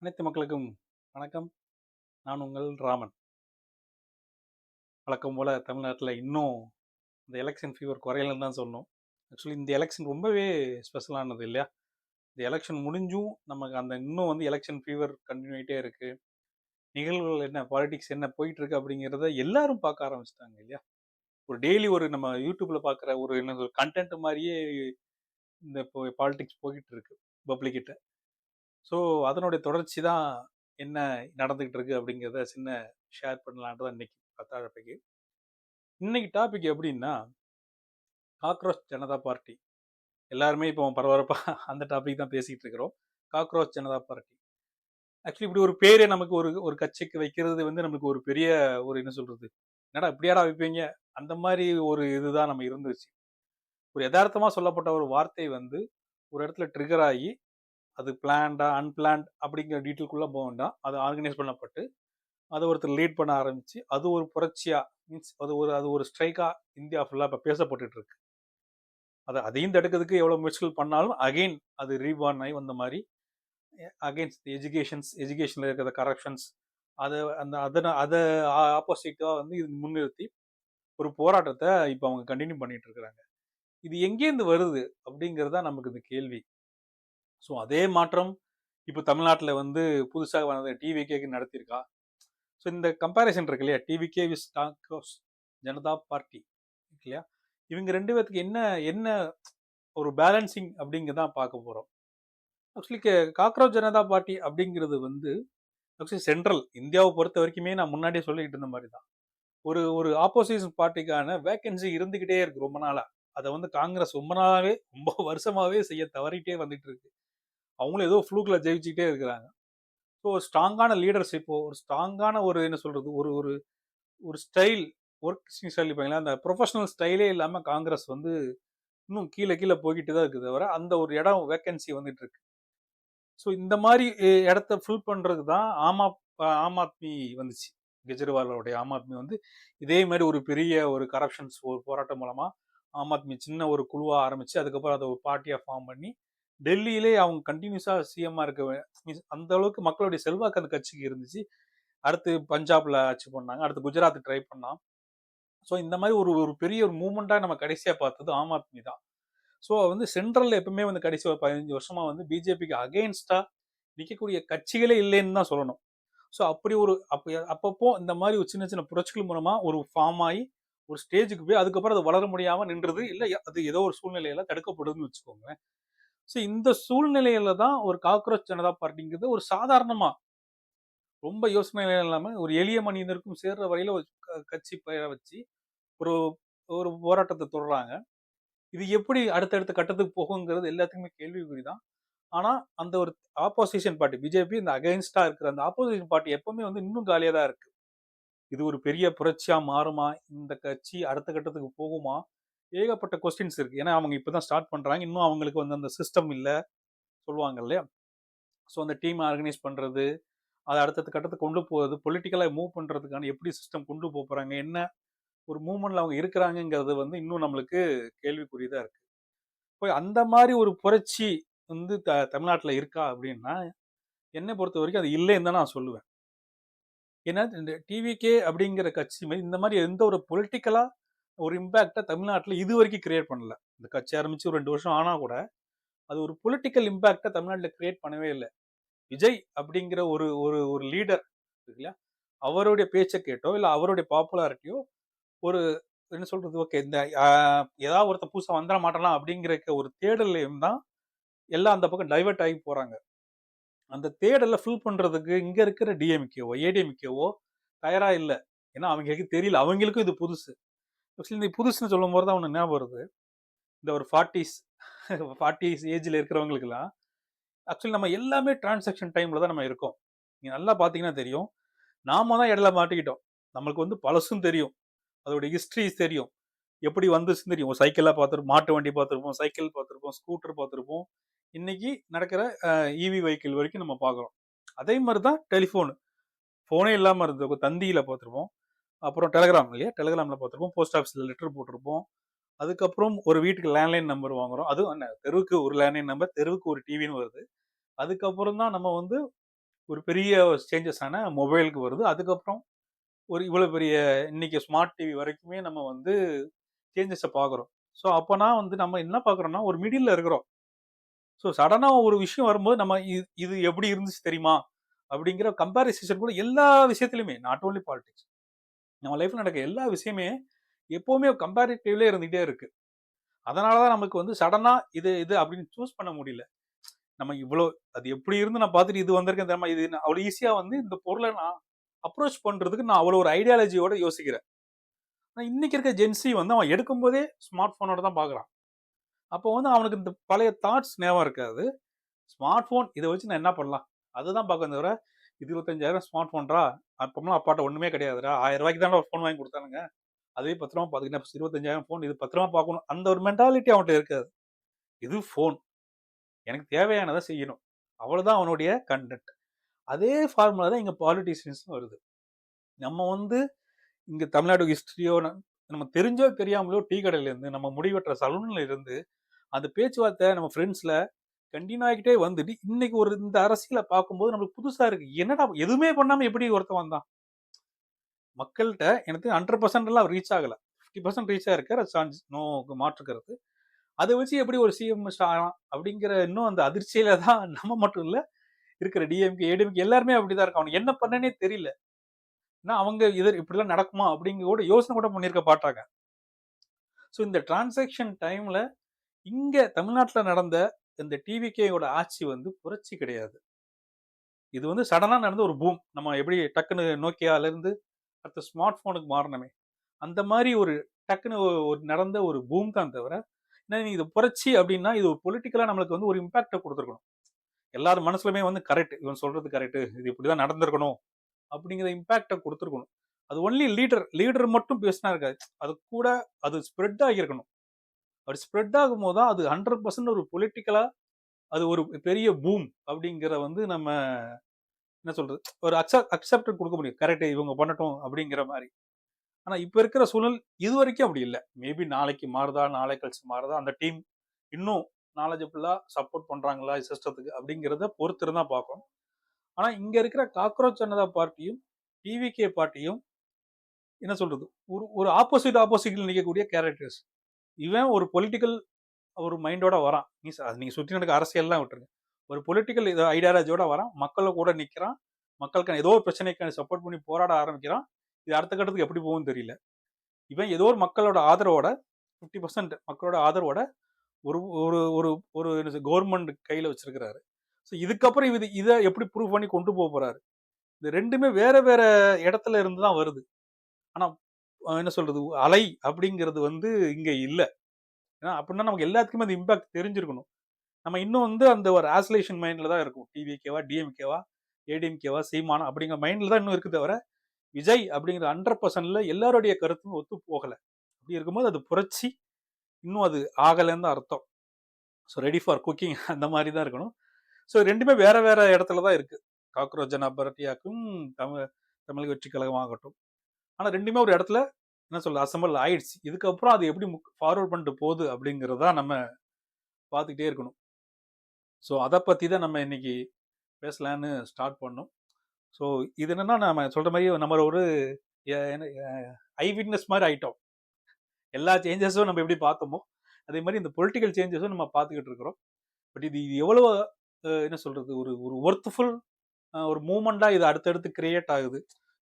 அனைத்து மக்களுக்கும் வணக்கம். நான் உங்கள் ராமன். வழக்கம் போல தமிழ்நாட்டில் இன்னும் இந்த எலெக்ஷன் ஃபீவர் குறையலன்னு தான் சொல்லணும். ஆக்சுவலி இந்த எலெக்ஷன் ரொம்பவே ஸ்பெஷலானது இல்லையா? இந்த எலெக்ஷன் முடிஞ்சும் நமக்கு அந்த இன்னும் எலெக்ஷன் ஃபீவர் கண்டினியூ ஆகிட்டே இருக்கு. நிகழ்வுகள் என்ன, பாலிடிக்ஸ் என்ன போயிட்டு இருக்கு அப்படிங்கிறத எல்லாரும் பார்க்க ஆரம்பிச்சிட்டாங்க இல்லையா? ஒரு டெய்லி ஒரு நம்ம யூடியூப்ல பார்க்குற ஒரு என்ன கண்டென்ட் மாதிரியே இந்த இப்போ பாலிடிக்ஸ் போயிட்டு இருக்கு பப்ளிக் கிட்ட. ஸோ அதனுடைய தொடர்ச்சி தான் என்ன நடந்துகிட்டு இருக்கு அப்படிங்கிறத சின்ன ஷேர் பண்ணலான்றதான் இன்னைக்கு டாபிக். இன்னைக்கு டாபிக் எப்படின்னா, காக்ரோச் ஜனதா பார்ட்டி. எல்லாருமே இப்போ பரபரப்பா அந்த டாபிக் தான் பேசிட்டு இருக்கிறோம். Cockroach Janata party. ஆக்சுவலி இப்படி ஒரு பேரே நமக்கு ஒரு ஒரு கட்சிக்கு வைக்கிறது நமக்கு ஒரு பெரிய ஒரு என்ன சொல்றது, என்னடா இப்படியாடா வைப்பீங்க, அந்த மாதிரி ஒரு இதுதான் நம்ம இருந்துச்சு. ஒரு யதார்த்தமா சொல்லப்பட்ட ஒரு வார்த்தை ஒரு இடத்துல ட்ரிகர் ஆகி அது பிளான்டா அன்பிளான்ட் அப்படிங்கிற டீட்டெயில்குள்ள போக வேண்டாம். அது ஆர்கனைஸ் பண்ணப்பட்டு அதை ஒருத்தர் லீட் பண்ண ஆரம்பிச்சு அது ஒரு புரட்சியா மீன்ஸ் அது ஒரு ஸ்ட்ரைக்கா இந்தியா ஃபுல்லா இப்ப பேசப்பட்டுட்டு இருக்கு. அதையும் தடுக்கிறதுக்கு எவ்வளவு முயற்சிகள் பண்ணாலும் அகைன் அது ரீபார்ன் ஆகி வந்த மாதிரி அகைன்ஸ்ட் எஜுகேஷன்ல இருக்கிற கரப்ஷன்ஸ் அதை அந்த அதை ஆப்போசிட்டா இது முன்னிறுத்தி ஒரு போராட்டத்தை இப்போ அவங்க கண்டினியூ பண்ணிட்டு இருக்கிறாங்க. இது எங்கேருந்து வருது அப்படிங்கிறதா நமக்கு இந்த கேள்வி. ஸோ அதே மாற்றம் இப்போ தமிழ்நாட்டில் புதுசாக வந்த டிவிகேக்கு நடத்தியிருக்கா? ஸோ இந்த கம்பேரிசன் இருக்கு இல்லையா, டிவிகே விஸ் காங்கிரஸ் ஜனதா பார்ட்டி இருக்கு இல்லையா, இவங்க ரெண்டு பேர்த்துக்கு என்ன என்ன ஒரு பேலன்சிங் அப்படிங்கிறதான் பார்க்க போகிறோம். ஆக்சுவலி காக்ரோச் ஜனதா பார்ட்டி அப்படிங்கிறது ஆக்சுவலி சென்ட்ரல் இந்தியாவை பொறுத்த வரைக்குமே நான் முன்னாடியே சொல்லிக்கிட்டு இருந்த மாதிரி தான் ஒரு ஒரு ஆப்போசிஷன் பார்ட்டிக்கான வேகன்சி இருந்துகிட்டே இருக்கு ரொம்ப நாளா. அதை காங்கிரஸ் ரொம்ப நாளாவே ரொம்ப வருஷமாவே செய்ய தவறிட்டே வந்துட்டு இருக்கு. அவங்களும் ஏதோ ஃப்ளூக்ல ஜெயிச்சுக்கிட்டே இருக்கிறாங்க. ஸோ ஸ்ட்ராங்கான லீடர்ஷிப்போ ஒரு ஸ்ட்ராங்கான ஒரு என்ன சொல்றது ஒரு ஒரு ஒரு ஸ்டைல் ஒர்க் ஸ்டைல் இருப்பாங்களா, அந்த ப்ரொஃபஷனல் ஸ்டைலே இல்லாமல் காங்கிரஸ் இன்னும் கீழே கீழே போய்கிட்டு தான் இருக்குது தவிர அந்த ஒரு இடம் வேக்கன்சி வந்துட்டு இருக்கு. ஸோ இந்த மாதிரி இடத்த ஃபில் பண்றதுக்கு தான் ஆம் ஆத்மி வந்துச்சு. கெஜ்ரிவாலோடைய ஆம் ஆத்மி இதே மாதிரி ஒரு பெரிய ஒரு கரப்ஷன்ஸ் ஒரு போராட்டம் மூலமா ஆம் ஆத்மி சின்ன ஒரு குழுவா ஆரம்பிச்சு அதுக்கப்புறம் அதை ஒரு பார்ட்டியா ஃபார்ம் பண்ணி டெல்லியிலே அவங்க கண்டினியூஸா சிஎம்மா இருக்க அந்த அளவுக்கு மக்களுடைய செல்வாக்கு அந்த கட்சிக்கு இருந்துச்சு. அடுத்து பஞ்சாப்ல ஆட்சி பண்ணாங்க, அடுத்து குஜராத் ட்ரை பண்ணான். ஸோ இந்த மாதிரி ஒரு ஒரு பெரிய ஒரு மூவ்மெண்ட்டாக நம்ம கடைசியாக பார்த்தது ஆம் ஆத்மி தான். ஸோ சென்ட்ரலில் எப்பவுமே கடைசி ஒரு 15 வருஷமா பிஜேபிக்கு அகெயின்ஸ்டா நிற்கக்கூடிய கட்சிகளே இல்லைன்னு தான் சொல்லணும். ஸோ அப்படி ஒரு அப்பப்போ இந்த மாதிரி ஒரு சின்ன சின்ன புரட்சிகள் மூலமா ஒரு ஃபார்ம் ஆகி ஒரு ஸ்டேஜுக்கு போய் அதுக்கப்புறம் அது வளர முடியாம நின்றது, இல்லை அது ஏதோ ஒரு சூழ்நிலையில தடுக்கப்படுதுன்னு வச்சுக்கோங்க. ஸோ இந்த சூழ்நிலையில தான் ஒரு காக்ரோச் ஜனதா பார்ட்டிங்கிறது ஒரு சாதாரணமா ரொம்ப யோசனை இல்லாம ஒரு எளிய மனிதருக்கும் சேர்ற வரையில ஒரு கட்சி பெயரை வச்சு ஒரு ஒரு போராட்டத்தை தொடர்றாங்க. இது எப்படி அடுத்தடுத்த கட்டத்துக்கு போகுங்கிறது எல்லாத்துக்குமே கேள்விக்குறிதான். ஆனா அந்த ஒரு ஆப்போசிஷன் பார்ட்டி பிஜேபி இந்த அகைன்ஸ்டா இருக்கிற அந்த ஆப்போசிஷன் பார்ட்டி எப்பவுமே இன்னும் காலியா தான் இருக்கு. இது ஒரு பெரிய புரட்சியா மாறுமா, இந்த கட்சி அடுத்த கட்டத்துக்கு போகுமா, ஏகப்பட்ட கொஸ்டின்ஸ் இருக்கு. ஏன்னா அவங்க இப்பதான் ஸ்டார்ட் பண்றாங்க, இன்னும் அவங்களுக்கு அந்த சிஸ்டம் இல்ல சொல்லுவாங்க இல்லையா. ஸோ அந்த டீம் ஆர்கனைஸ் பண்றது, அதை அடுத்த கட்டத்துக்கு கொண்டு போகிறது, பொலிட்டிக்கலா மூவ் பண்றதுக்கான எப்படி சிஸ்டம் கொண்டு போறாங்க, என்ன ஒரு மூவ்மெண்ட்ல அவங்க இருக்கிறாங்கிறது இன்னும் நம்மளுக்கு கேள்விக்குறியதா இருக்கு. இப்போ அந்த மாதிரி ஒரு புரட்சி தமிழ்நாட்டுல இருக்கா அப்படின்னா, என்னை பொறுத்த வரைக்கும் அது இல்லைன்னு தான் நான் சொல்லுவேன். ஏன்னா இந்த டிவிகே அப்படிங்கிற கட்சி இந்த மாதிரி எந்த ஒரு பொலிட்டிக்கலா ஒரு இம்பாக்டை தமிழ்நாட்டுல இது வரைக்கும் கிரியேட் பண்ணல. இந்த கட்சி ஆரம்பிச்சு ஒரு 2 வருஷம் ஆனா கூட அது ஒரு பொலிட்டிக்கல் இம்பாக்டை தமிழ்நாட்டுல கிரியேட் பண்ணவே இல்லை. விஜய் அப்படிங்கிற ஒரு ஒரு ஒரு லீடர் இருக்கு இல்லையா, அவருடைய பேச்சை கேட்டோ இல்ல அவருடைய பாப்புலாரிட்டியோ ஒரு என்ன சொல்றது, ஓகே இந்த ஏதாவது ஒருத்தர் புதுசா வந்துட மாட்டலாம் அப்படிங்கிற ஒரு தேடலையும் தான் எல்லாம் அந்த பக்கம் டைவர்ட் ஆகி போறாங்க. அந்த தேடலை ஃபில் பண்றதுக்கு இங்க இருக்கிற டிஎம்கேவோ ஏடிஎம்கேவோ தயாரா இல்லை. ஏன்னா அவங்களுக்கு தெரியல, அவங்களுக்கும் இது புதுசு. இந்த புதுசுன்னு சொல்லும் போது தான் ஒன்று ஞாபகம் வருது. இந்த ஒரு ஃபார்ட்டிஸ் ஏஜ்ல இருக்கிறவங்களுக்குலாம் ஆக்சுவலி நம்ம எல்லாமே டிரான்சாக்ஷன் டைம்ல தான் நம்ம இருக்கோம். நீங்க நல்லா பாத்தீங்கன்னா தெரியும், நாம தான் இடையில மாட்டிக்கிட்டோம். நம்மளுக்கு பழசும் தெரியும், அதோட ஹிஸ்டரிஸ் தெரியும், எப்படி வந்துச்சுன்னு தெரியும். ஒரு சைக்கிளா பார்த்துருப்போம், மாட்டு வண்டி பார்த்துருப்போம், சைக்கிள் பார்த்துருப்போம், ஸ்கூட்டர் பார்த்துருப்போம், இன்னைக்கு நடக்கிற இவி வெஹிக்கிள் வரைக்கும் நம்ம பார்க்குறோம். அதே மாதிரி தான் டெலிஃபோனு, ஃபோனே இல்லாமல் இருந்த தந்தியில் பார்த்துருப்போம், அப்புறம் டெலகிராம் இல்லையா, டெலகிராமில் பார்த்துருப்போம், போஸ்ட் ஆஃபீஸில் லெட்டர் போட்டிருப்போம், அதுக்கப்புறம் ஒரு வீட்டுக்கு லேண்ட்லைன் நம்பர் வாங்குறோம், அதுவும் தெருவுக்கு ஒரு லேண்ட்லைன் நம்பர், தெருவுக்கு ஒரு டிவின்னு வருது. அதுக்கப்புறம் தான் நம்ம ஒரு பெரிய சேஞ்சஸ் ஆன மொபைலுக்கு வருது. அதுக்கப்புறம் ஒரு இவ்வளோ பெரிய இன்னைக்கு ஸ்மார்ட் டிவி வரைக்குமே நம்ம வந்து சேஞ்சஸை பார்க்குறோம். ஸோ அப்போனா வந்து நம்ம என்ன பார்க்குறோம்னா ஒரு மிடில் இருக்கிறோம். ஸோ சடனாக ஒரு விஷயம் வரும்போது நம்ம இது எப்படி இருந்துச்சு தெரியுமா அப்படிங்கிற கம்பேரிசேஷன் கூட எல்லா விஷயத்துலையுமே, நாட் ஓன்லி பாலிடிக்ஸ், நம்ம லைஃப்ல நடக்க எல்லா விஷயமே எப்பவுமே கம்பேரிட்டிவ்ல இருந்துகிட்டே இருக்கு. அதனாலதான் நமக்கு வந்து சடனா இது இது அப்படின்னு சூஸ் பண்ண முடியல. நம்ம இவ்வளோ அது எப்படி இருந்து நான் பார்த்துட்டு இது வந்திருக்கேன் தெரியுமா, இது அவ்வளோ ஈஸியா வந்து இந்த பொருளை நான் அப்ரோச் பண்றதுக்கு நான் அவ்வளோ ஒரு ஐடியாலஜியோட யோசிக்கிறேன். ஆனா இன்னைக்கு இருக்க ஜென்சி வந்து அவன் எடுக்கும்போதே ஸ்மார்ட் போனோட தான் பார்க்குறான். அப்போ வந்து அவனுக்கு இந்த பழைய தாட்ஸ் ஞாபகம் இருக்காது. ஸ்மார்ட் போன் இதை வச்சு நான் என்ன பண்ணலாம் அதுதான் பார்க்க தவிர, இது 25,000 ஸ்மார்ட் போன்றா, அப்பமெல்லாம் அப்பாட்ட ஒண்ணுமே கிடையாதுடா, 1000 ரூபாய்க்கு தான் ஒரு ஃபோன் வாங்கி கொடுத்தானுங்க, அதே பத்திரமா பாத்துக்கிட்டேன், 25,000 போன் இது பத்திரமா பார்க்கணும், அந்த ஒரு மென்டாலிட்டி அவன்கிட்ட இருக்காது. இது போன், எனக்கு தேவையானதை செய்யணும், அவ்வளவுதான் அவனுடைய கண்டென்ட். அதே ஃபார்முலா தான் இங்க பாலிட்டிஷியன்ஸும் வருது. நம்ம வந்து இங்க தமிழ்நாடு ஹிஸ்டரியோ நம்ம தெரிஞ்சோ தெரியாமலோ டீ கடையில இருந்து நம்ம முடிவெட்டுற சலூன்ல இருந்து அந்த பேச்சுவார்த்தை நம்ம ஃப்ரெண்ட்ஸ்ல கண்டினியூ ஆகிட்டே வந்துட்டு இன்னைக்கு ஒரு இந்த அரசியலை பார்க்கும்போது நம்மளுக்கு புதுசா இருக்கு. என்னடா எதுவுமே பண்ணாம எப்படி ஒருத்தன் வந்தான்? மக்கள்கிட்ட எனக்கு 100% எல்லாம் ரீச் ஆகல, 50% ரீச் ஆகிருக்காரு, சான்ஸ் நோ மாற்று கருத்து. அதை வச்சு எப்படி ஒரு சிஎம் ஆகலாம் அப்படிங்கிற இன்னும் அந்த அதிர்ச்சியில தான் நம்ம மட்டும் இல்ல, இருக்கிற டிஎம்கே ஏடிஎம்கே எல்லாருமே அப்படிதான் இருக்கு. அவனுக்கு என்ன பண்ணனே தெரியல. ஏன்னா அவங்க இது இப்படிலாம் நடக்குமா அப்படிங்கிற கூட யோசனை கூட பண்ணியிருக்க மாட்டாங்க. ஸோ இந்த டிரான்சாக்ஷன் டைம்ல இங்க தமிழ்நாட்டில் நடந்த இந்த டிவிகேயோட ஆட்சி வந்து புரட்சி கிடையாது. இது வந்து சடனா நடந்த ஒரு பூம். நம்ம எப்படி டக்குன்னு நோக்கியால இருந்து அடுத்த ஸ்மார்ட் போனுக்கு மாறணுமே, அந்த மாதிரி ஒரு டக்குன்னு ஒரு நடந்த ஒரு பூம் தான் தவிர, என்ன இது புரட்சி அப்படின்னா இது ஒரு பொலிட்டிக்கலா நம்மளுக்கு வந்து ஒரு இம்பாக்டை கொடுத்துருக்கணும். எல்லாரும் மனசுலமே வந்து கரெக்ட், இவன் சொல்றது கரெக்ட், இது இப்படிதான் நடந்திருக்கணும் அப்படிங்கிற இம்பாக்டை கொடுத்துருக்கணும். அது ஒன்லி லீடர் லீடர் மட்டும் பேசினா இருக்காது, அது கூட அது ஸ்ப்ரெட் ஆகியிருக்கணும். அது ஸ்ப்ரெட் ஆகும் போது தான் அது 100% ஒரு பொலிட்டிக்கலா அது ஒரு பெரிய பூம் அப்படிங்கிற வந்து நம்ம என்ன சொல்றது ஒரு அக்செப்ட் கொடுக்க முடியும். கரெக்ட், இவங்க பண்ணட்டும் அப்படிங்கிற மாதிரி. ஆனா இப்ப இருக்கிற சூழல் இது வரைக்கும் அப்படி இல்லை. மேபி நாளைக்கு மாறுதா, நாளை கழிச்சு மாறுதா, அந்த டீம் இன்னும் நாலேஜபிளா சப்போர்ட் பண்றாங்களா சிஸ்டத்துக்கு அப்படிங்கிறத பொறுத்து இருந்தா பார்க்கணும். ஆனா இங்க இருக்கிற காக்ரோச் ஜனதா பார்ட்டியும் டிவிகே பார்ட்டியும் என்ன சொல்றது ஒரு ஒரு ஆப்போசிட்ல நிற்கக்கூடிய கேரக்டர்ஸ். இவன் ஒரு பொலிட்டிக்கல் ஒரு மைண்டோட வரான். நீங்க சுற்றி நடக்க அரசியல்லாம் விட்டுருங்க, ஒரு பொலிட்டிக்கல் ஐடியாலஜியோட வரான், மக்களை கூட நிற்கிறான், மக்களுக்கு ஏதோ ஒரு பிரச்சனைக்கு சப்போர்ட் பண்ணி போராட ஆரம்பிக்கிறான். இது அடுத்த கட்டத்துக்கு எப்படி போகும்னு தெரியல. இவன் ஏதோ ஒரு மக்களோட ஆதரவோட 50% மக்களோட ஆதரவோட ஒரு ஒரு ஒரு ஒரு கவர்மெண்ட் கையில வச்சிருக்கிறாரு. ஸோ இதுக்கப்புறம் இதை எப்படி ப்ரூவ் பண்ணி கொண்டு போக போறாரு? இது ரெண்டுமே வேற வேற இடத்துல இருந்து தான் வருது. ஆனா என்ன சொல்றது அலை அப்படிங்கிறது வந்து இங்க இல்ல. அப்படின்னா நமக்கு எல்லாத்துக்குமே அந்த இம்பாக்ட் தெரிஞ்சிருக்கணும். நம்ம இன்னும் வந்து அந்த ஒரு ஆசோலேஷன் மைண்ட்ல தான் இருக்கும். டிவிகேவா, டிஎம்கேவா, ஏடிஎம்கேவா, சீமானா அப்படிங்கிற மைண்ட்ல தான் இன்னும் இருக்கு தவிர, விஜய் அப்படிங்கிற 100%ல எல்லாருடைய கருத்தும் ஒத்து போகல. அப்படி இருக்கும்போது அது புரட்சி இன்னும் அது ஆகலைன்னு தான் அர்த்தம். ஸோ ரெடி ஃபார் குக்கிங் அந்த மாதிரி தான் இருக்கணும். ஸோ ரெண்டுமே வேற வேற இடத்துல தான் இருக்கு. காக்ரோச் ஜனதா பார்ட்டியாக்கும் தமிழக வெற்றி கழகமாகட்டும். ஆனா ரெண்டுமே ஒரு இடத்துல என்ன சொல்ல அசம்பிள் ஆயிடுச்சு. இதுக்கப்புறம் அது எப்படி ஃபார்வர்ட் பண்ணிட்டு போகுது அப்படிங்கிறதா நம்ம பார்த்துக்கிட்டே இருக்கணும். ஸோ அதை பற்றி தான் நம்ம இன்னைக்கு பேசலான்னு ஸ்டார்ட் பண்ணோம். ஸோ இது என்னன்னா நம்ம சொல்ற மாதிரி நம்ம ஒரு ஐ விட்னஸ் மாதிரி ஆயிட்டோம். எல்லா சேஞ்சஸும் நம்ம எப்படி பார்த்தோமோ அதே மாதிரி இந்த பொலிட்டிக்கல் சேஞ்சஸும் நம்ம பார்த்துக்கிட்டு இருக்கிறோம். பட் இது எவ்வளவு என்ன சொல்றது ஒரு ஒரு ஒர்த்ஃபுல் ஒரு மூமெண்டா இது அடுத்தடுத்து கிரியேட் ஆகுது.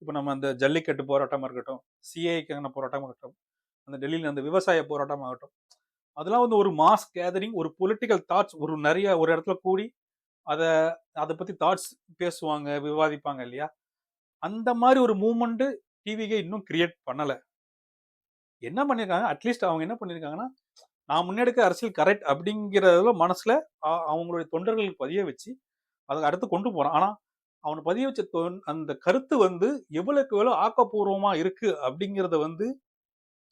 இப்போ நம்ம அந்த ஜல்லிக்கட்டு போராட்டமா இருக்கட்டும், சிஏக்கான போராட்டமா இருக்கட்டும், அந்த டெல்லியில் அந்த விவசாய போராட்டம் ஆகட்டும், அதெல்லாம் வந்து ஒரு மாஸ் கேதரிங், ஒரு பொலிட்டிக்கல் தாட்ஸ், ஒரு நிறைய ஒரு இடத்துல கூடி அதை அதை பத்தி தாட்ஸ் பேசுவாங்க, விவாதிப்பாங்க இல்லையா? அந்த மாதிரி ஒரு மூமெண்ட் டிவிகே இன்னும் கிரியேட் பண்ணல. என்ன பண்ணிருக்காங்க, அட்லீஸ்ட் அவங்க என்ன பண்ணிருக்காங்கன்னா, நான் முன்னெடுக்க அரசியல் கரெக்ட் அப்படிங்கிறதுல மனசுல அவங்களுடைய தொண்டர்களுக்கு பதிய வச்சு அதை அடுத்து கொண்டு போறான். ஆனா அவனை பதிய வச்ச அந்த கருத்து வந்து எவ்வளவுக்கு எவ்வளவு ஆக்கப்பூர்வமா இருக்கு அப்படிங்கிறத வந்து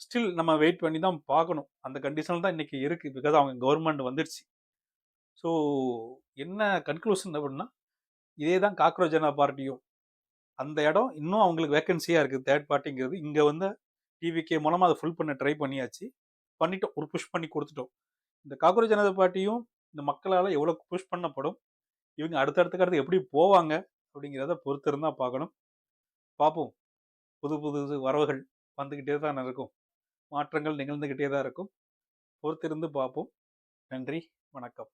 ஸ்டில் நம்ம வெயிட் பண்ணி தான் பார்க்கணும். அந்த கண்டிஷன் தான் இன்னைக்கு இருக்கு. பிகாஸ் அவங்க கவர்மெண்ட் வந்துடுச்சு. ஸோ என்ன கன்க்ளூஷன் அப்படின்னா, இதே தான் காக்ரோச் ஜனதா பார்ட்டியும் அந்த இடம் இன்னும் அவங்களுக்கு வேக்கன்சியா இருக்கு. தேர்ட் பார்ட்டிங்கிறது இங்க வந்து டிவிகே மூலமா அதை ஃபுல் பண்ண ட்ரை பண்ணியாச்சு, பண்ணிட்டோம், ஒரு புஷ் பண்ணி கொடுத்துட்டோம். இந்த காக்ரோச் ஜனதா பார்ட்டியும் இந்த மக்களால் எவ்வளோ புஷ் பண்ணப்படும், இவங்க அடுத்தடுத்த கடத்துக்கு எப்படி போவாங்க அப்படிங்கிறத பொறுத்திருந்தா பார்க்கணும். பார்ப்போம். புது புது வரவுகள் வந்துக்கிட்டே தான் இருக்கும். மாற்றங்கள் நிகழ்ந்துக்கிட்டே தான் இருக்கும். பொறுத்திருந்து பார்ப்போம். நன்றி, வணக்கம்.